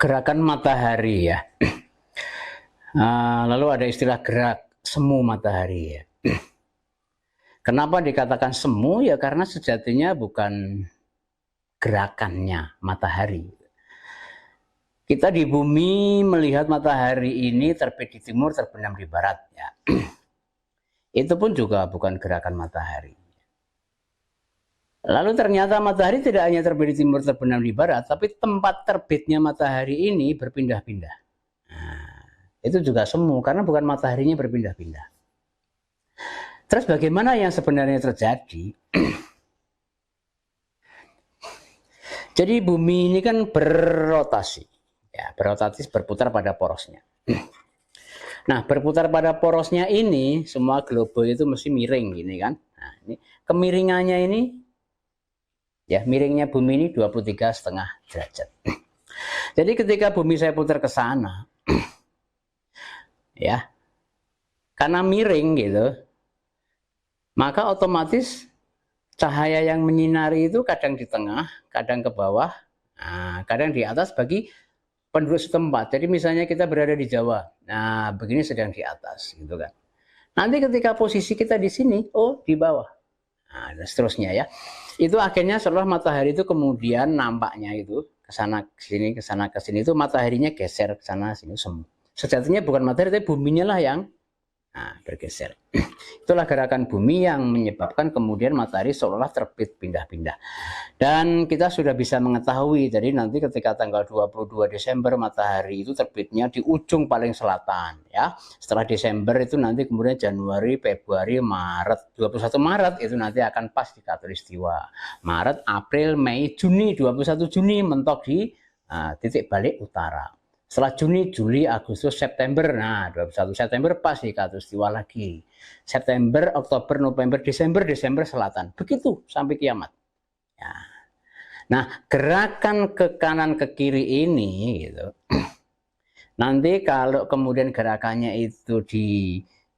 gerakan matahari ya. Lalu ada istilah gerak semu matahari ya. Kenapa dikatakan semu? Ya karena sejatinya bukan gerakannya matahari. Kita di bumi melihat matahari ini terbit di timur, terbenam di barat ya. Itu pun juga bukan gerakan matahari. Lalu ternyata matahari tidak hanya terbit di timur, terbenam di barat, tapi tempat terbitnya matahari ini berpindah-pindah. Nah, itu juga semu karena bukan mataharinya berpindah-pindah. Terus bagaimana yang sebenarnya terjadi? Jadi bumi ini kan berrotasi, ya, berrotasi berputar pada porosnya. Nah, berputar pada porosnya ini, semua globe itu mesti miring gini kan. Nah, ini kemiringannya ini, ya miringnya bumi ini 23,5 derajat. Jadi ketika bumi saya putar ke sana, ya, karena miring gitu, maka otomatis cahaya yang menyinari itu kadang di tengah, kadang ke bawah, kadang di atas bagi penduduk setempat. Jadi misalnya kita berada di Jawa, nah begini sedang di atas, gitu kan. Nanti ketika posisi kita di sini, oh di bawah, dan seterusnya ya. Itu akhirnya setelah matahari itu kemudian nampaknya itu ke sana ke sini itu mataharinya geser ke sana sini semu. Sejatinya bukan matahari tapi buminya lah yang bergeser. Itulah gerakan bumi yang menyebabkan kemudian matahari seolah terbit pindah-pindah. Dan kita sudah bisa mengetahui, jadi nanti ketika tanggal 22 Desember matahari itu terbitnya di ujung paling selatan ya. Setelah Desember itu nanti kemudian Januari, Februari, Maret, 21 Maret itu nanti akan pas di Khatulistiwa. Maret, April, Mei, Juni, 21 Juni mentok di titik balik utara. Setelah Juni, Juli, Agustus, September, nah 21 September pas di Khatulistiwa lagi. September, Oktober, November, Desember selatan. Begitu sampai kiamat. Ya. Nah, gerakan ke kanan ke kiri ini gitu. Nanti kalau kemudian gerakannya itu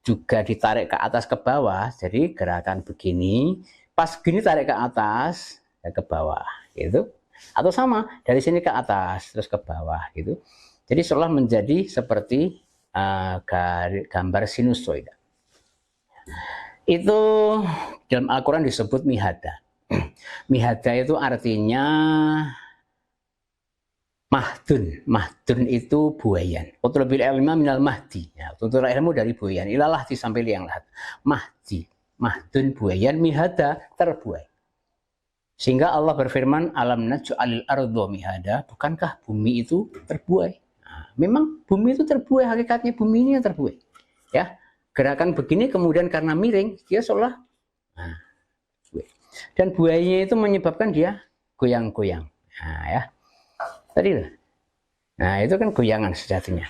juga ditarik ke atas ke bawah, jadi gerakan begini, pas gini tarik ke atas ya ke bawah gitu. Atau sama, dari sini ke atas terus ke bawah gitu. Jadi seolah menjadi seperti gambar sinusoida. Itu dalam Al-Quran disebut mihada. Mihada itu artinya mahdun. Mahdun itu buayan. Utlubil ilma minal mahdi. Ya, tuntutlah ilmu dari buayan. Ilalah sampai liang lahat. Mahdi. Mahdun buayan, mihada terbuai. Sehingga Allah berfirman, alam naj'alil ardha mihada. Bukankah bumi itu terbuai? Memang bumi itu terbuai, hakikatnya bumi ini yang terbuai. Ya, gerakan begini kemudian karena miring, dia seolah dan buayanya itu menyebabkan dia goyang-goyang. Nah, ya. Tadi loh. Nah, itu kan goyangan sejatinya.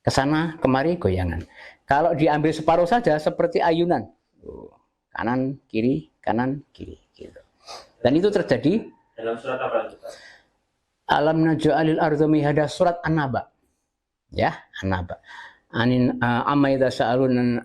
Kesana kemari goyangan. Kalau diambil separuh saja seperti ayunan. Kanan, kiri gitu. Dan itu terjadi dalam surat apa itu? Alam naj'alil ardha mihada, surat An-Naba. Ya, An-Naba. Amma idza sa'alun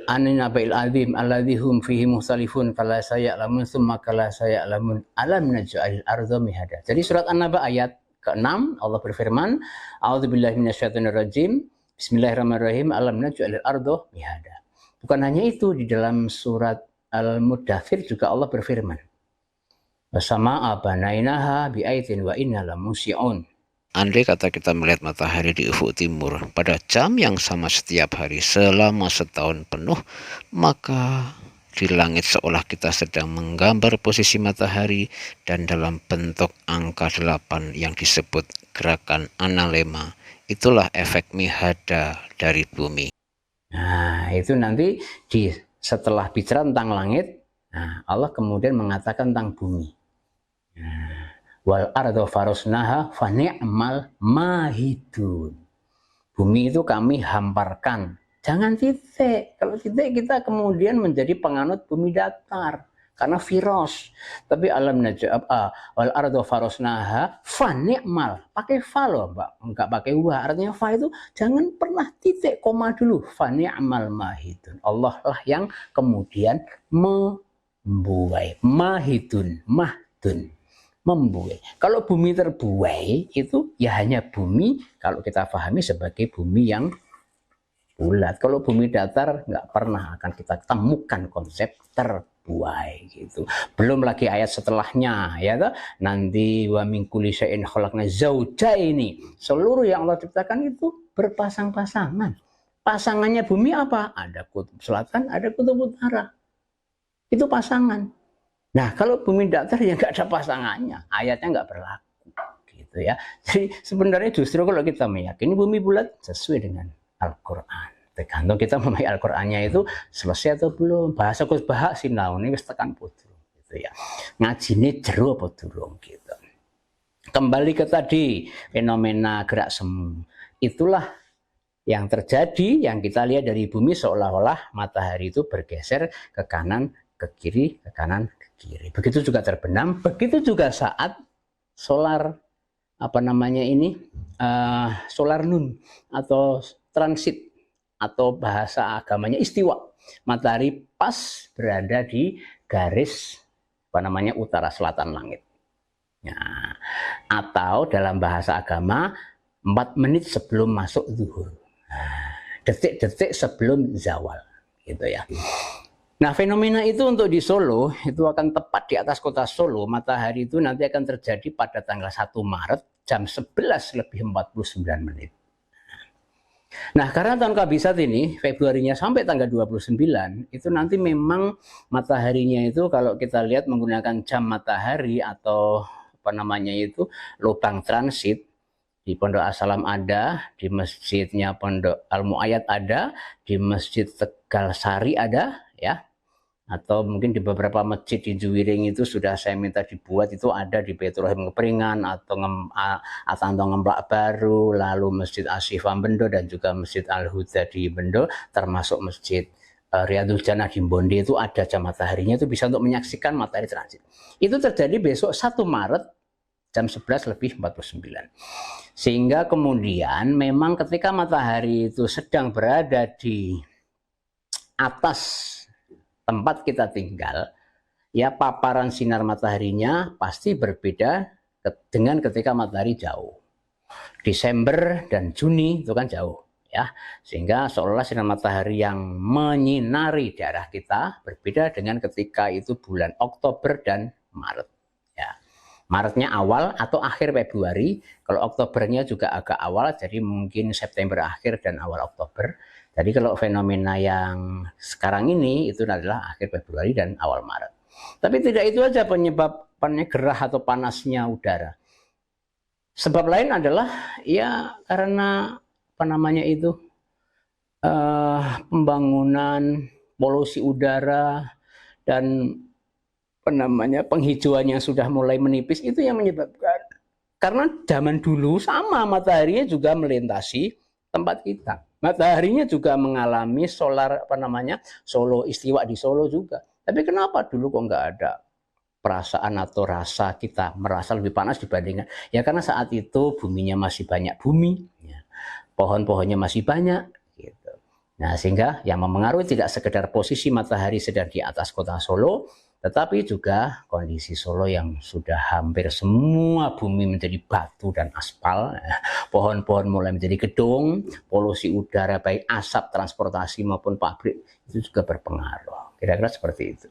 anin nabail azim alladzi hum fihi mukhtalifun kala sayalamun tsumma kala sayalamun alam naj'alil ardha mihada. Jadi surat An-Naba ayat ke-6 Allah berfirman, a'udzubillahi minasyaitonir rajim. Bismillahirrahmanirrahim. Alam naj'alil ardha mihada. Bukan hanya itu, di dalam surat Al-Muddathir juga Allah berfirman, bersama abanainaha biaitin wa inna lamusiun. Andai kata kita melihat matahari di ufuk timur pada jam yang sama setiap hari selama setahun penuh, maka di langit seolah kita sedang menggambar posisi matahari dan dalam bentuk angka 8 yang disebut gerakan analema. Itulah efek mihada dari bumi. Nah, itu nanti setelah bicara tentang langit, Allah kemudian mengatakan tentang bumi. Wal ardo farosnaha fa ni'mal mahidun. Bumi itu kami hamparkan. Jangan titik. Kalau titik kita kemudian menjadi penganut bumi datar karena virus. Tapi alam najab wal ardo farosnaha fa ni'mal. Pakai fa loh, Mbak. Enggak pakai wa. Artinya fa itu jangan pernah titik koma dulu. Fa ni'mal mahidun. Allah lah yang kemudian membuai. Mahidun, mahdun. membuai. Kalau bumi terbuai itu ya hanya bumi kalau kita pahami sebagai bumi yang bulat. Kalau bumi datar nggak pernah akan kita temukan konsep terbuai gitu. Belum lagi ayat setelahnya ya toh, nanti wa min kulli syai'in khalaqna zaujaini. Seluruh yang Allah ciptakan itu berpasang-pasangan. Pasangannya bumi apa? Ada kutub selatan, ada kutub utara. Itu pasangan. Nah, kalau bumi datar ya nggak ada pasangannya, ayatnya nggak berlaku gitu ya. Jadi sebenarnya justru kalau kita meyakini bumi bulat sesuai dengan Al-Quran. Tergantung kita memahami Al-Qurannya itu selesai atau belum. Bahasa Gus Bahak sinau ini wis tekan putru gitu ya. Ngajine jero apa durung gitu. Kembali ke tadi fenomena gerak semu. Itulah yang terjadi, yang kita lihat dari bumi seolah-olah matahari itu bergeser ke kanan, ke kiri, ke kanan, ke kiri. Begitu juga terbenam, begitu juga saat solar solar nun atau transit atau bahasa agamanya istiwa. Matahari pas berada di garis utara selatan langit. Nah, atau dalam bahasa agama 4 menit sebelum masuk zuhur. Detik-detik sebelum zawal gitu ya. Nah, fenomena itu untuk di Solo itu akan tepat di atas kota Solo. Matahari itu nanti akan terjadi pada tanggal 1 Maret jam 11 lebih 49 menit. Nah, karena tahun kabisat ini Februarinya sampai tanggal 29 itu nanti memang mataharinya itu kalau kita lihat menggunakan jam matahari atau lubang transit. Di Pondok As-Salam ada, di masjidnya Pondok Al-Mu'ayyad ada, di Masjid Tegal Sari ada, ya. Atau mungkin di beberapa masjid di Juwiring itu sudah saya minta dibuat, itu ada di Petrohim Keperingan atau Ngemplak Baru, lalu Masjid Asyifa Bendo dan juga Masjid Al-Huda di Bendo, termasuk Masjid Riyadul Jannah di Bonde itu ada jam mataharinya, itu bisa untuk menyaksikan matahari transit. Itu terjadi besok 1 Maret jam 11 lebih 49. Sehingga kemudian memang ketika matahari itu sedang berada di atas tempat kita tinggal, ya paparan sinar mataharinya pasti berbeda dengan ketika matahari jauh. Desember dan Juni itu kan jauh ya. Sehingga seolah-olah sinar matahari yang menyinari daerah kita berbeda dengan ketika itu bulan Oktober dan Maret. Maretnya awal atau akhir Februari, kalau Oktobernya juga agak awal, jadi mungkin September akhir dan awal Oktober. Jadi kalau fenomena yang sekarang ini itu adalah akhir Februari dan awal Maret. Tapi tidak itu aja penyebabnya gerah atau panasnya udara. Sebab lain adalah ya karena pembangunan, polusi udara dan penghijauan yang sudah mulai menipis itu yang menyebabkan. Karena zaman dulu sama mataharinya juga melintasi tempat kita. Mataharinya juga mengalami Solo istiwa di Solo juga. Tapi kenapa dulu kok nggak ada perasaan atau rasa kita merasa lebih panas dibandingkan? Ya karena saat itu buminya masih banyak bumi, ya. Pohon-pohonnya masih banyak. Gitu. Nah sehingga yang mempengaruhi tidak sekedar posisi matahari sedang di atas kota Solo, tetapi juga kondisi Solo yang sudah hampir semua bumi menjadi batu dan aspal, pohon-pohon mulai menjadi gedung, polusi udara baik asap transportasi maupun pabrik itu juga berpengaruh. Kira-kira seperti itu.